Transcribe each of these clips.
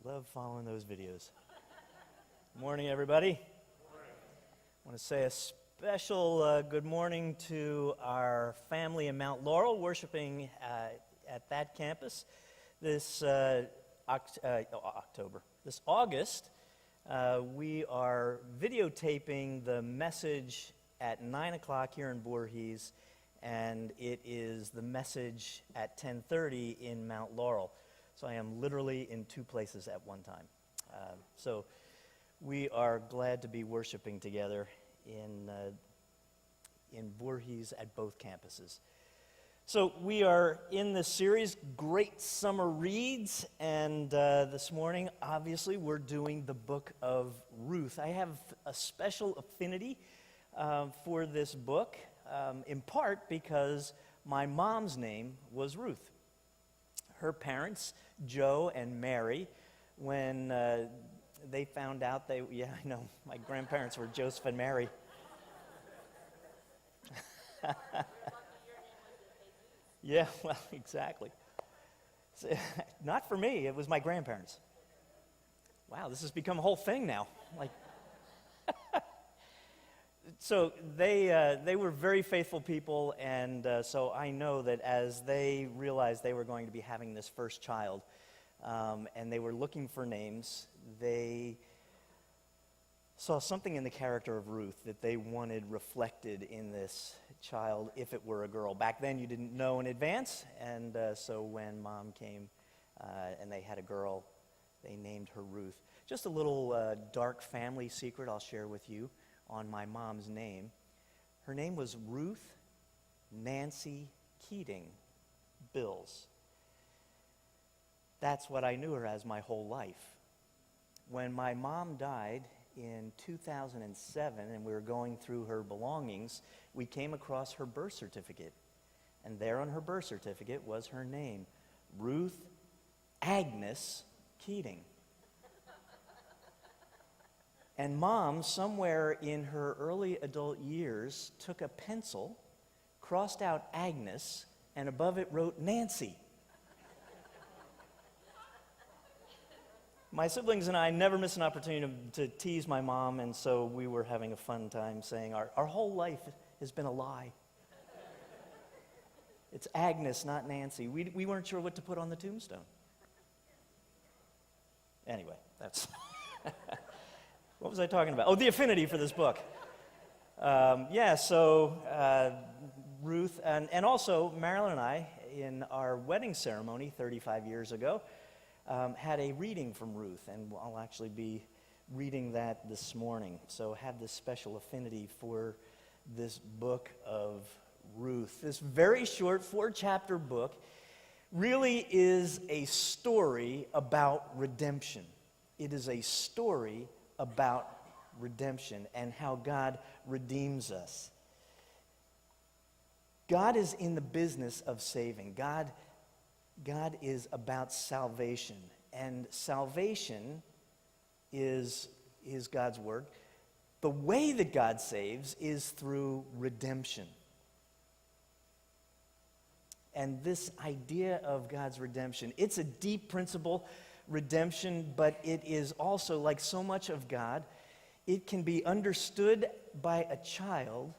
love following those videos. Morning, everybody. I want to say a special good morning to our family in Mount Laurel, worshiping at that campus this This August. We are videotaping the message at 9 o'clock here in Voorhees, and it is the message at 10:30 in Mount Laurel. So I am literally in two places at one time. So we are glad to be worshiping together in Voorhees at both campuses. So we are in this series, Great Summer Reads, and this morning, obviously, we're doing the book of Ruth. I have a special affinity for this book, in part because my mom's name was Ruth. Her parents, Joe and Mary, when they found out my grandparents were Joseph and Mary. Yeah, well, exactly. So, not for me, it was my grandparents. Wow, this has become a whole thing now. So they were very faithful people, and so I know that as they realized they were going to be having this first child, and they were looking for names, they saw something in the character of Ruth that they wanted reflected in this child if it were a girl. Back then you didn't know in advance, and so when Mom came and they had a girl, they named her Ruth. Just a little dark family secret I'll share with you on my mom's name. Her name was Ruth Nancy Keating Bills. That's what I knew her as my whole life. When my mom died in 2007 and we were going through her belongings, we came across her birth certificate. And there on her birth certificate was her name, Ruth Agnes Keating. And Mom, somewhere in her early adult years, took a pencil, crossed out Agnes, and above it wrote Nancy. My siblings and I never miss an opportunity to tease my mom, and so we were having a fun time saying our whole life has been a lie. It's Agnes, not Nancy. We weren't sure what to put on the tombstone. Anyway, that's... What was I talking about? Oh, the affinity for this book. Ruth, and also Marilyn and I, in our wedding ceremony 35 years ago, had a reading from Ruth, and I'll actually be reading that this morning. So I have this special affinity for this book of Ruth. This very short 4-chapter book really is a story about redemption. It is a story about redemption and how God redeems us. God is in the business of saving. God is about salvation, and salvation is God's word. The way that God saves is through redemption. And this idea of God's redemption, it's a deep principle, redemption, but it is also, like so much of God, it can be understood by a child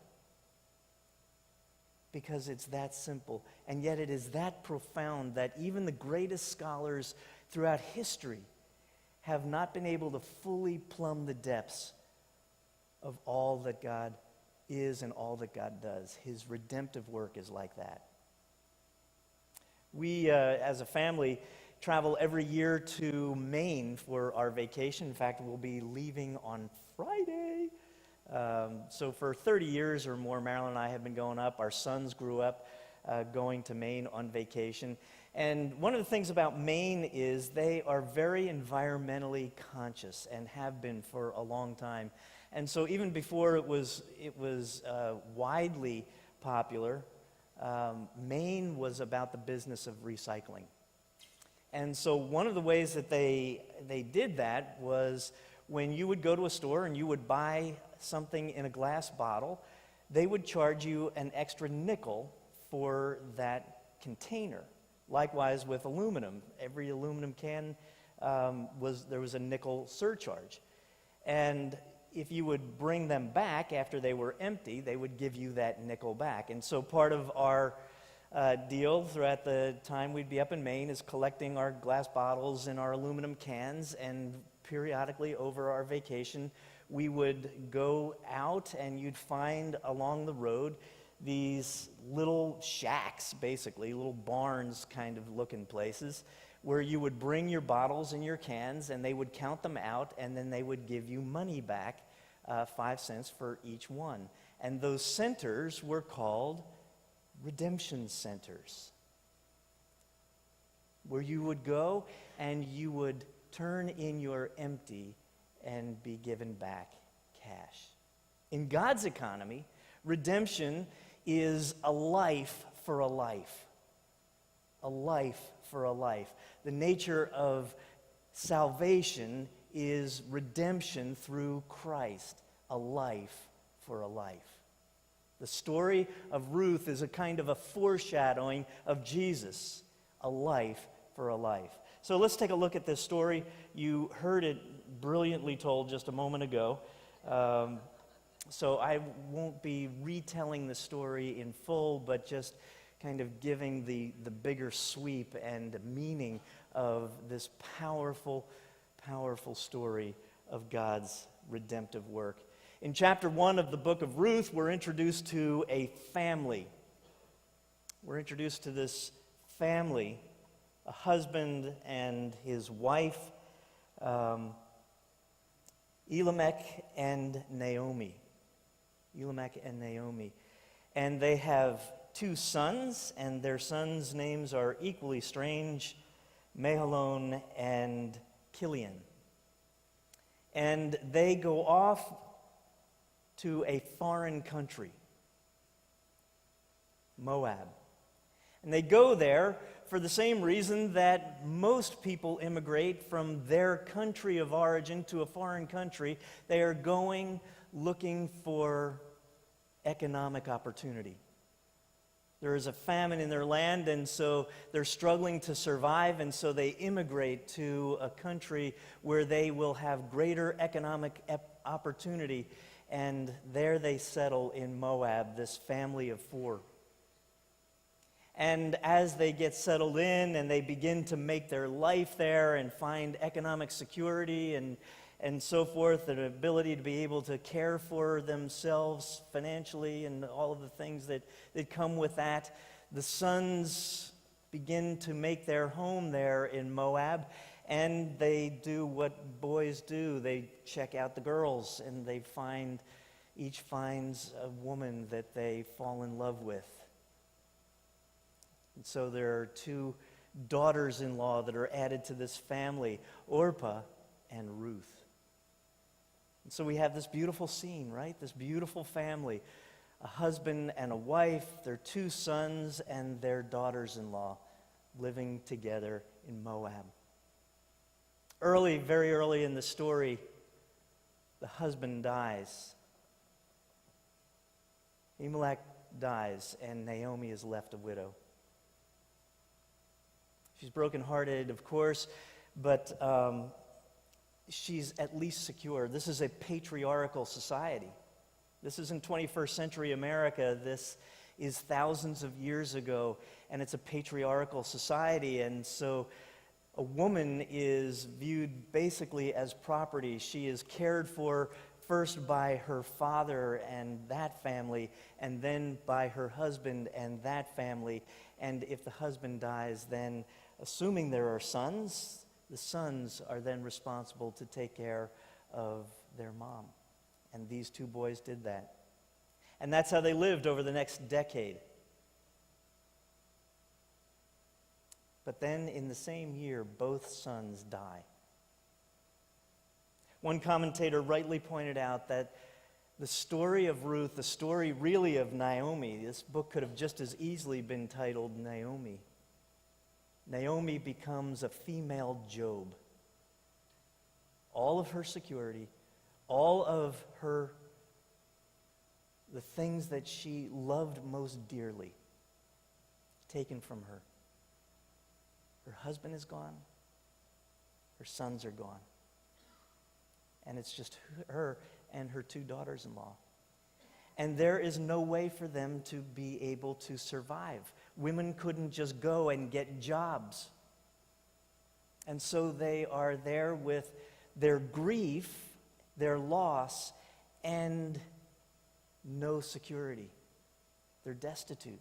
because it's that simple, and yet it is that profound that even the greatest scholars throughout history have not been able to fully plumb the depths of all that God is and all that God does. His redemptive work is like that. We, as a family, travel every year to Maine for our vacation. In fact, we'll be leaving on Friday. So for 30 years or more, Marilyn and I have been going up. Our sons grew up going to Maine on vacation. And one of the things about Maine is they are very environmentally conscious and have been for a long time. And so even before it was widely popular, Maine was about the business of recycling. And so one of the ways that they did that was when you would go to a store and you would buy something in a glass bottle, they would charge you an extra nickel for that container. Likewise with aluminum. Every aluminum can there was a nickel surcharge. And if you would bring them back after they were empty, they would give you that nickel back. And so part of our deal throughout the time we'd be up in Maine is collecting our glass bottles and our aluminum cans, and periodically over our vacation, we would go out and you'd find along the road these little shacks, basically, little barns kind of looking places, where you would bring your bottles and your cans, and they would count them out, and then they would give you money back, 5 cents for each one. And those centers were called redemption centers, where you would go and you would turn in your empty and be given back cash. In God's economy, redemption is a life for a life. A life for a life. The nature of salvation is redemption through Christ, a life for a life. The story of Ruth is a kind of a foreshadowing of Jesus, a life for a life. So let's take a look at this story. You heard it brilliantly told just a moment ago. So I won't be retelling the story in full, but just kind of giving the bigger sweep and meaning of this powerful, powerful story of God's redemptive work. In chapter 1 of the book of Ruth, we're introduced to a family. We're introduced to this family, a husband and his wife, Elimelech and Naomi. Elimelech and Naomi. And they have 2 sons, and their sons' names are equally strange, Mahlon and Chilion. And they go off to a foreign country, Moab. And they go there for the same reason that most people immigrate from their country of origin to a foreign country. They are going looking for economic opportunity. There is a famine in their land, and so they're struggling to survive, and so they immigrate to a country where they will have greater economic opportunity. And there they settle in Moab, this family of 4. And as they get settled in and they begin to make their life there and find economic security and so forth, an ability to be able to care for themselves financially and all of the things that come with that, the sons begin to make their home there in Moab. And they do what boys do. They check out the girls, and each finds a woman that they fall in love with. And so there are 2 daughters-in-law that are added to this family, Orpah and Ruth. And so we have this beautiful scene, right? This beautiful family, a husband and a wife, their 2 sons, and their daughters-in-law living together in Moab. Very early in the story, the husband dies. Elimelech dies, and Naomi is left a widow. She's brokenhearted, of course, but she's at least secure. This is a patriarchal society. This isn't 21st century America. This is thousands of years ago, and it's a patriarchal society, and so a woman is viewed basically as property. She is cared for first by her father and that family, and then by her husband and that family. And if the husband dies, then, assuming there are sons, the sons are then responsible to take care of their mom. And these 2 boys did that. And that's how they lived over the next decade. But then in the same year, both sons die. One commentator rightly pointed out that the story of Ruth, the story really of Naomi, this book could have just as easily been titled Naomi. Naomi becomes a female Job. All of her security, all of the things that she loved most dearly, taken from her. Her husband is gone. Her sons are gone. And it's just her and her 2 daughters-in-law. And there is no way for them to be able to survive. Women couldn't just go and get jobs. And so they are there with their grief, their loss, and no security. They're destitute.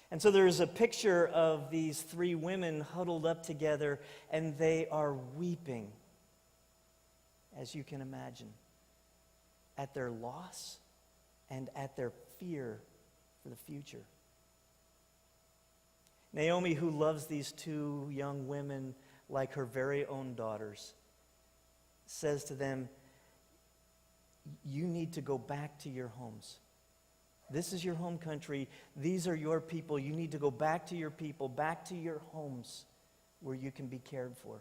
And so there's a picture of these 3 women huddled up together, and they are weeping, as you can imagine, at their loss and at their fear for the future. Naomi, who loves these 2 young women like her very own daughters, says to them, you need to go back to your homes. This is your home country. These are your people. You need to go back to your people, back to your homes where you can be cared for.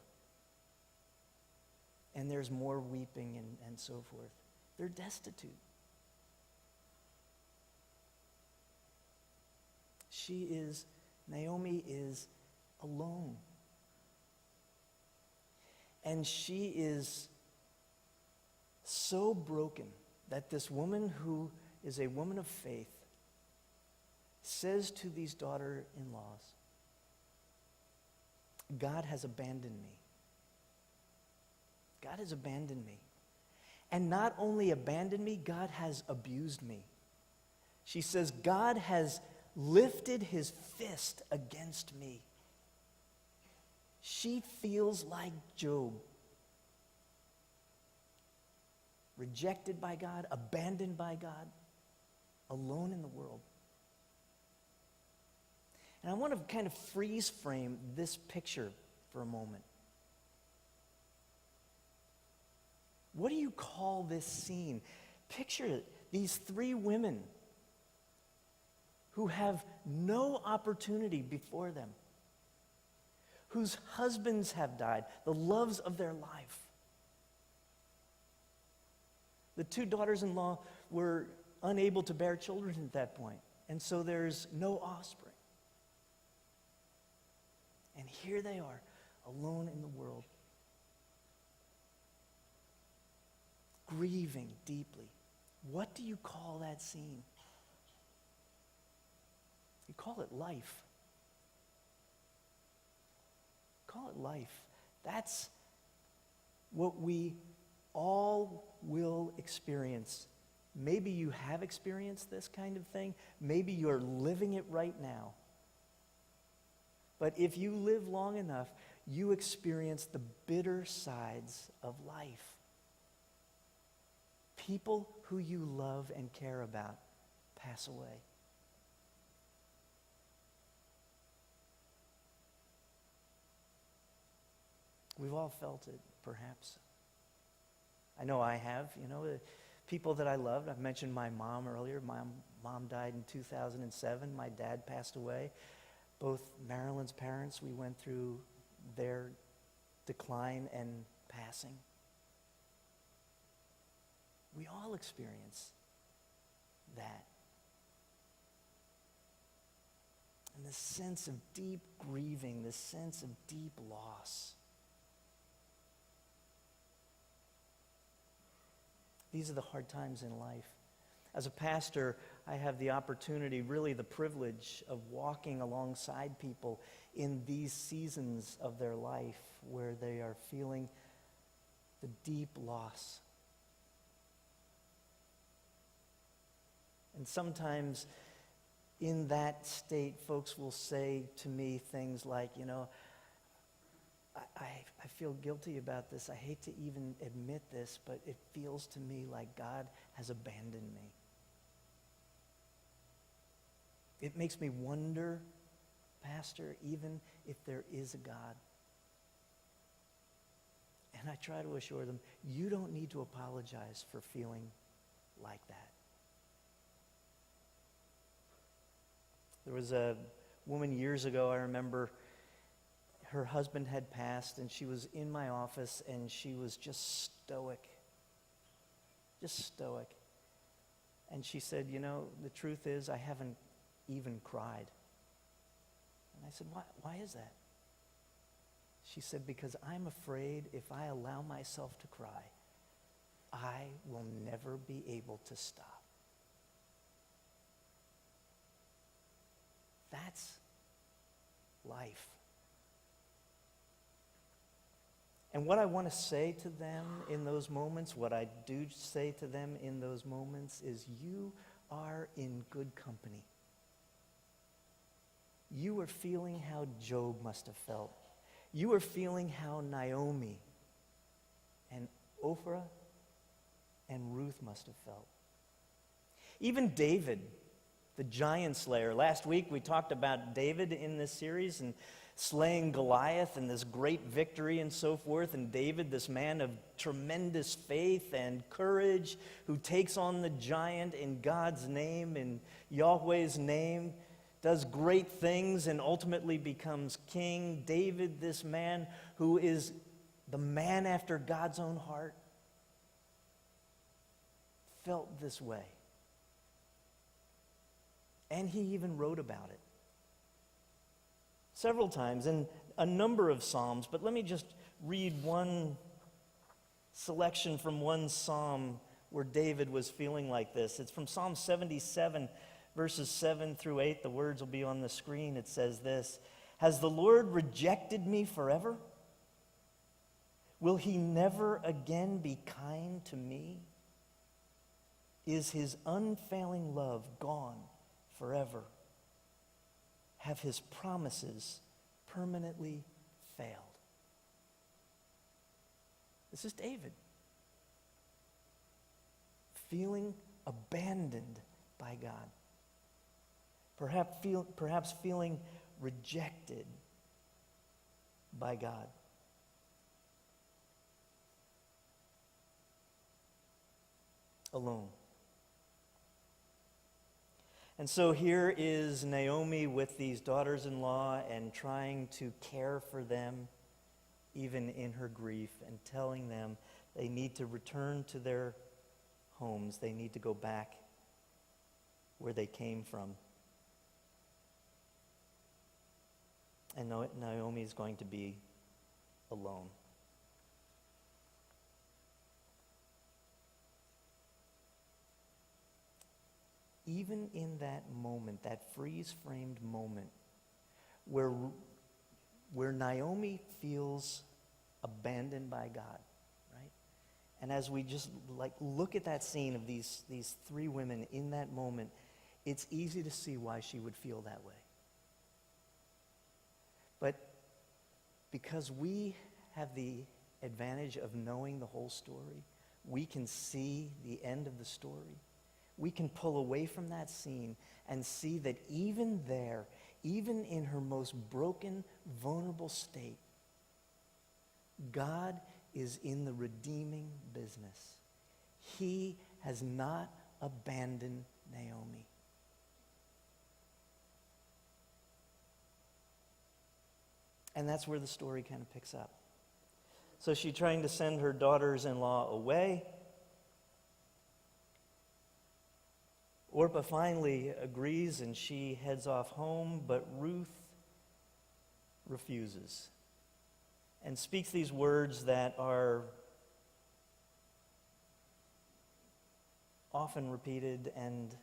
And there's more weeping and so forth. They're destitute. Naomi is alone. And she is so broken that this woman who is a woman of faith says to these daughter-in-laws, God has abandoned me. God has abandoned me. And not only abandoned me, God has abused me. She says, God has lifted his fist against me. She feels like Job. Rejected by God, abandoned by God, alone in the world. And I want to kind of freeze frame this picture for a moment. What do you call this scene? Picture these 3 women who have no opportunity before them, whose husbands have died, the loves of their life. The 2 daughters-in-law were unable to bear children at that point, and so there's no offspring. And here they are, alone in the world, grieving deeply. What do you call that scene? You call it life. Call it life. That's what we all will experience. Maybe you have experienced this kind of thing. Maybe you're living it right now. But if you live long enough, you experience the bitter sides of life. People who you love and care about pass away. We've all felt it, perhaps. I know I have. People that I loved. I've mentioned my mom earlier. My mom died in 2007. My dad passed away. Both Marilyn's parents, we went through their decline and passing. We all experience that. And this sense of deep grieving, this sense of deep loss. These are the hard times in life. As a pastor, I have the opportunity, really the privilege, of walking alongside people in these seasons of their life where they are feeling the deep loss. And sometimes in that state, folks will say to me things like, I feel guilty about this. I hate to even admit this, but it feels to me like God has abandoned me. It makes me wonder, Pastor, even if there is a God. And I try to assure them, you don't need to apologize for feeling like that. There was a woman years ago, I remember, her husband had passed, and she was in my office, and she was just stoic. Just stoic. And she said, the truth is, I haven't even cried. And I said, why is that? She said, because I'm afraid if I allow myself to cry, I will never be able to stop. That's life. And what I want to say to them in those moments, what I do say to them in those moments is, you are in good company. You are feeling how Job must have felt. You are feeling how Naomi and Ophrah and Ruth must have felt. Even David, the giant slayer. Last week we talked about David in this series and slaying Goliath and this great victory and so forth. And David, this man of tremendous faith and courage, who takes on the giant in God's name, in Yahweh's name, does great things and ultimately becomes king. David, this man who is the man after God's own heart, felt this way. And he even wrote about it several times in a number of Psalms. But let me just read one selection from one Psalm where David was feeling like this. It's from Psalm 77, verses 7 through 8. The words will be on the screen. It says this: Has the Lord rejected me forever? Will he never again be kind to me? Is his unfailing love gone forever? Have his promises permanently failed? This is David, feeling abandoned by God. Perhaps feeling rejected by God. Alone. And so here is Naomi with these daughters-in-law and trying to care for them even in her grief, and telling them they need to return to their homes. They need to go back where they came from. And Naomi is going to be alone. Even in that moment, that freeze-framed moment, where Naomi feels abandoned by God, right? And as we just look at that scene of these three women in that moment, it's easy to see why she would feel that way. But because we have the advantage of knowing the whole story, we can see the end of the story. We can pull away from that scene and see that even there, even in her most broken, vulnerable state, God is in the redeeming business. He has not abandoned Naomi. And that's where the story kind of picks up. So she's trying to send her daughters-in-law away. Orpah finally agrees and she heads off home, but Ruth refuses and speaks these words that are often repeated and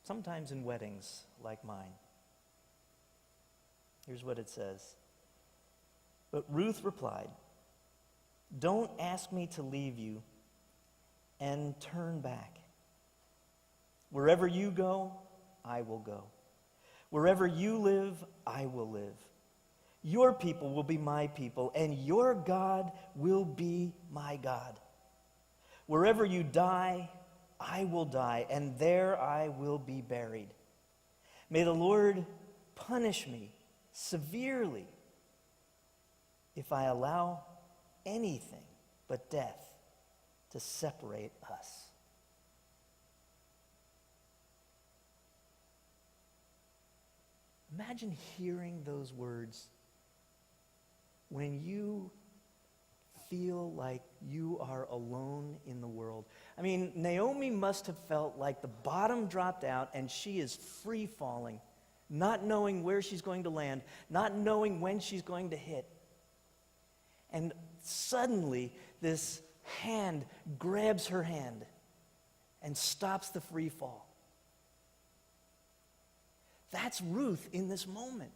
sometimes in weddings like mine. Here's what it says. But Ruth replied, "Don't ask me to leave you and turn back. Wherever you go, I will go. Wherever you live, I will live. Your people will be my people, and your God will be my God. Wherever you die, I will die, and there I will be buried. May the Lord punish me severely if I allow anything but death to separate us." Imagine hearing those words when you feel like you are alone in the world. I mean, Naomi must have felt like the bottom dropped out and she is free falling, not knowing where she's going to land, not knowing when she's going to hit. And suddenly, this hand grabs her hand and stops the free fall. That's Ruth in this moment.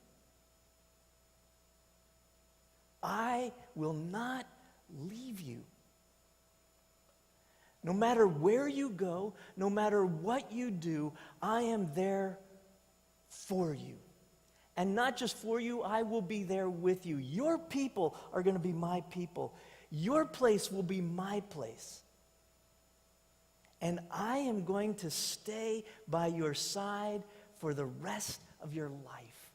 I will not leave you. No matter where you go, no matter what you do, I am there for you. And not just for you, I will be there with you. Your people are going to be my people. Your place will be my place. And I am going to stay by your side for the rest of your life.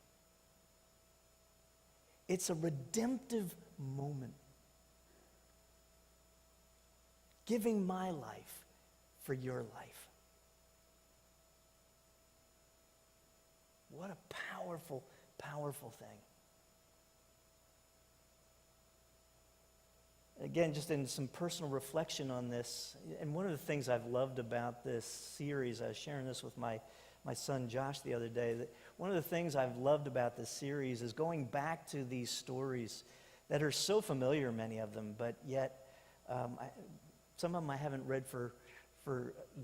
It's a redemptive moment. Giving my life for your life. What a powerful, powerful thing. Again, just in some personal reflection on this, and one of the things I've loved about this series, I was sharing this with my son Josh the other day, that one of the things I've loved about this series is going back to these stories that are so familiar, many of them, but yet some of them I haven't read for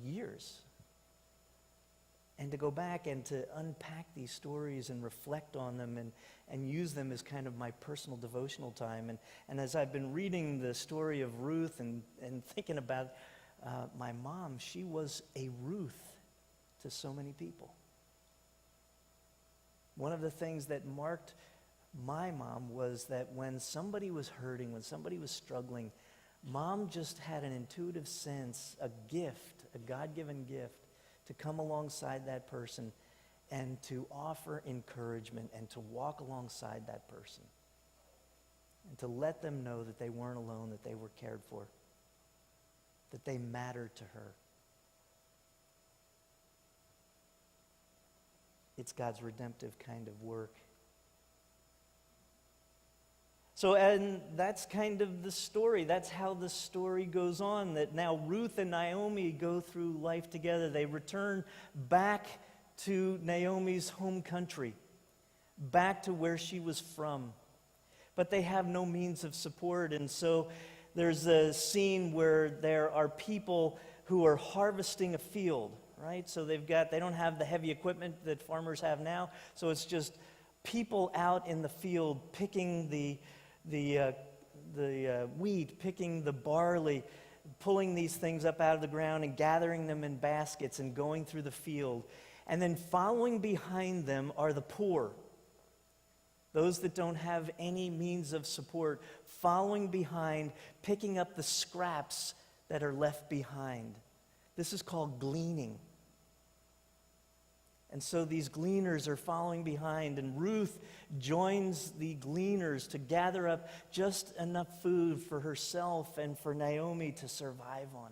years. And to go back and to unpack these stories and reflect on them and use them as kind of my personal devotional time. And as I've been reading the story of Ruth and thinking about my mom, she was a Ruth to so many people. One of the things that marked my mom was that when somebody was hurting, when somebody was struggling, Mom just had an intuitive sense, a gift, a God-given gift, to come alongside that person and to offer encouragement and to walk alongside that person and to let them know that they weren't alone, that they were cared for, that they mattered to her. It's God's redemptive kind of work. So, and that's kind of the story. That's how the story goes on, that now Ruth and Naomi go through life together. They return back to Naomi's home country, back to where she was from. But they have no means of support, and so there's a scene where there are people who are harvesting a field, right? So they don't have the heavy equipment that farmers have now, so it's just people out in the field picking the wheat, picking the barley, pulling these things up out of the ground and gathering them in baskets and going through the field. And then following behind them are the poor, those that don't have any means of support, following behind, picking up the scraps that are left behind. This is called gleaning. And so these gleaners are following behind, and Ruth joins the gleaners to gather up just enough food for herself and for Naomi to survive on.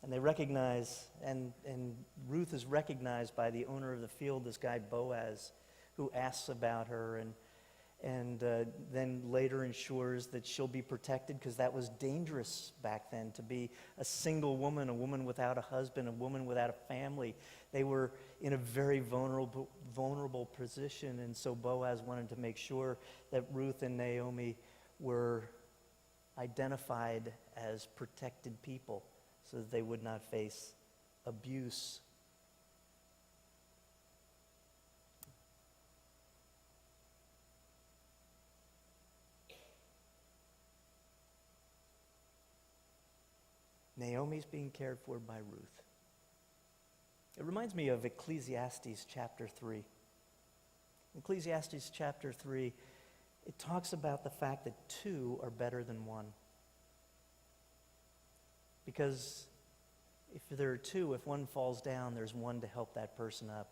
And they recognize, and Ruth is recognized by the owner of the field, this guy Boaz, who asks about her and then later ensures that she'll be protected, because that was dangerous back then, to be a single woman, a woman without a husband, a woman without a family. They were in a very vulnerable position, and so Boaz wanted to make sure that Ruth and Naomi were identified as protected people so that they would not face abuse. Naomi's being cared for by Ruth. It reminds me of Ecclesiastes chapter 3. Ecclesiastes chapter 3, it talks about the fact that two are better than one. Because if there are two, if one falls down, there's one to help that person up.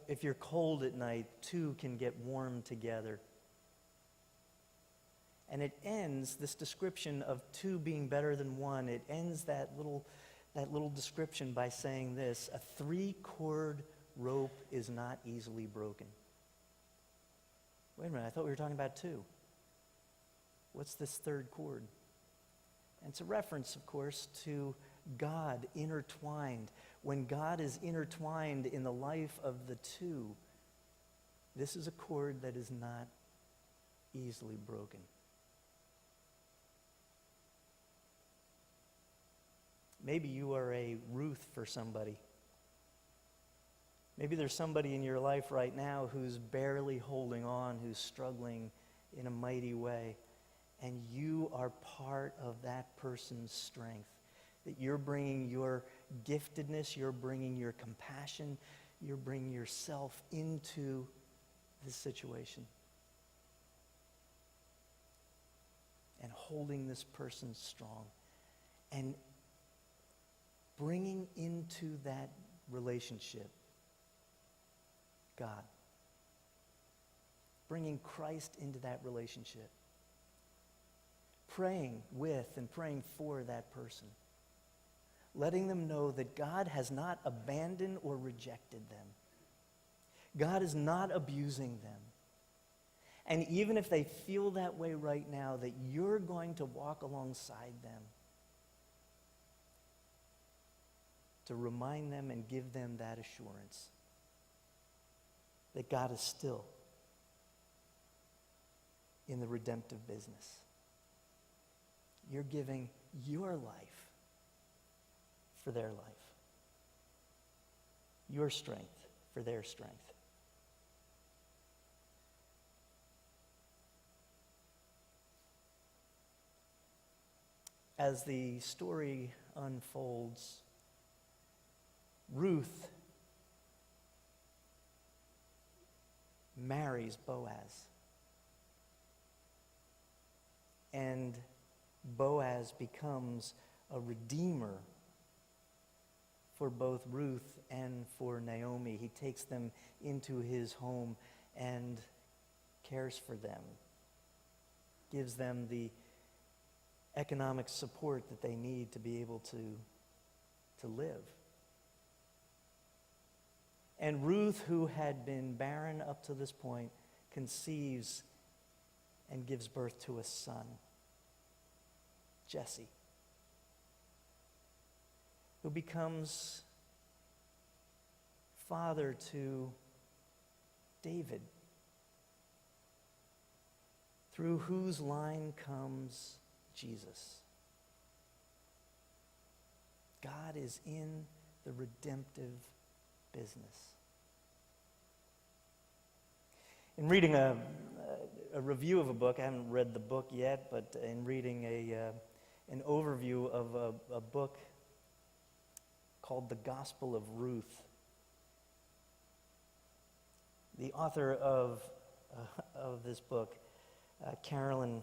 If you're cold at night, two can get warm together. And it ends, this description of two being better than one, it ends that little description by saying this: a 3-cord rope is not easily broken. Wait a minute, I thought we were talking about two. What's this third cord? And it's a reference, of course, to God intertwined. When God is intertwined in the life of the two, This is a cord that is not easily broken. Maybe you are a Ruth for somebody. Maybe there's somebody in your life right now who's barely holding on, who's struggling in a mighty way, and you are part of that person's strength. That you're bringing your giftedness, you're bringing your compassion, you're bringing yourself into this situation. And holding this person strong. And bringing into that relationship God. Bringing Christ into that relationship. Praying with and praying for that person. Letting them know that God has not abandoned or rejected them. God is not abusing them. And even if they feel that way right now, that you're going to walk alongside them to remind them and give them that assurance that God is still in the redemptive business. You're giving your life for their life. Your strength for their strength. As the story unfolds, Ruth marries Boaz. And Boaz becomes a redeemer for both Ruth and for Naomi. He takes them into his home and cares for them, gives them the economic support that they need to be able to live. And Ruth, who had been barren up to this point, conceives and gives birth to a son, Jesse, who becomes father to David, through whose line comes Jesus. God is in the redemptive business. In reading a review of a book, I haven't read the book yet, but in reading an overview of a book called The Gospel of Ruth, the author of this book, Carolyn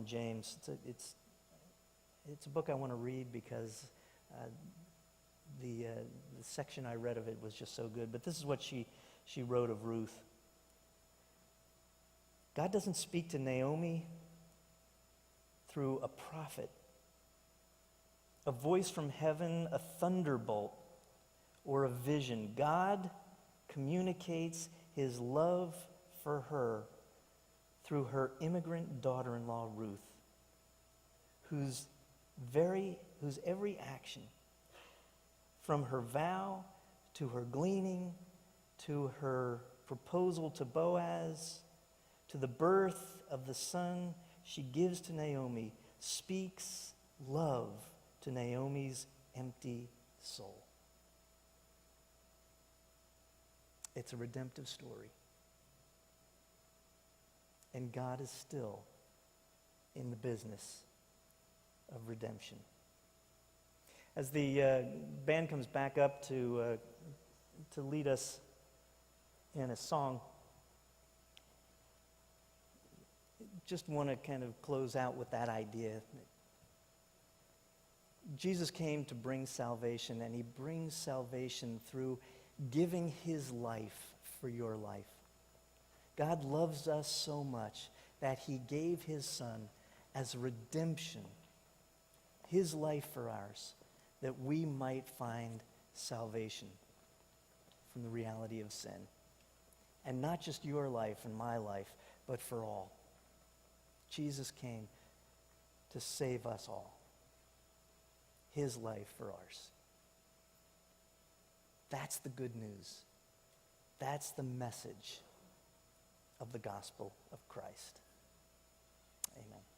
James, it's a book I want to read because the section I read of it was just so good. But this is what she wrote of Ruth. God doesn't speak to Naomi through a prophet, a voice from heaven, a thunderbolt, or a vision. God communicates his love for her through her immigrant daughter-in-law, Ruth, whose every action, from her vow to her gleaning, to her proposal to Boaz, to the birth of the son she gives to Naomi, speaks love to Naomi's empty soul. It's a redemptive story. And God is still in the business of redemption. As the band comes back up to lead us in a song, just want to kind of close out with that idea. Jesus came to bring salvation, and he brings salvation through giving his life for your life. God loves us so much that he gave his son as redemption, his life for ours, that we might find salvation from the reality of sin. And not just your life and my life, but for all. Jesus came to save us all. His life for ours. That's the good news. That's the message of the gospel of Christ. Amen.